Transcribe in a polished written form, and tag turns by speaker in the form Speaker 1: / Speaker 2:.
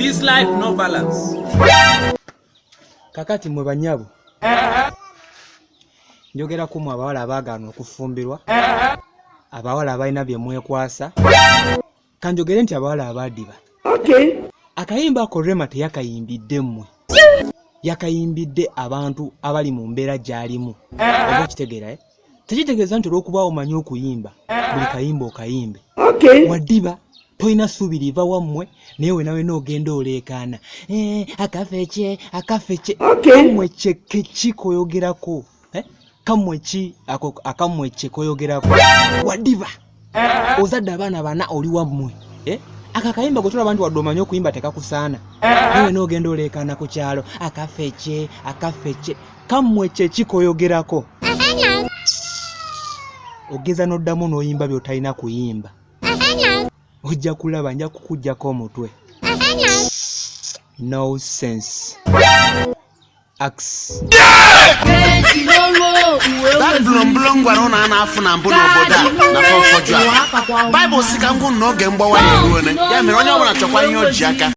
Speaker 1: This life no balance.
Speaker 2: Kakati mwe banyabo. Njogera ku mwe abawala abaagaana okufumbirwa. Abawala abalina bye mwekwasa. Kanjogere nti abawala abadiba.
Speaker 3: Okay.
Speaker 2: Akayimba ko Rema teyakayimbidde mmwe. Yakayimbidde abantu abali mu mbeera gy'alimu. Oba kitegeera tekitegeeza nti olw'okuba omanyi okuyimba buli kayimba okayimbe.
Speaker 3: Okay.
Speaker 2: Wadiba toyina ssuubiriva wammwe naye we nawe n'ogenda oleekaana. Akafeche.
Speaker 3: Okay.
Speaker 2: Kamwe ki koyogerako? Kamwe ki akamwe kye koyogerako? Wadiba ozadde abaana bana oli wammwe. Akakayimba gwe tulaba nti wadde omanyi okuyimba tekakusaana. Nawe n'ogenda oleekaana ku kyalo. Akafeche. Kamwe kye kikoyogerako? Ogeza n'oddamu n'oyimba by'otalina kuyimba. Ojja kulaba nja kukuggyako omutwe. No sense. Axe.
Speaker 4: That blong gwarona na afuna mbuno boda na fofojwa. Bible sika ngu no gembo wa yeruone. Ya mere onye obona chokwa ihe oji aka.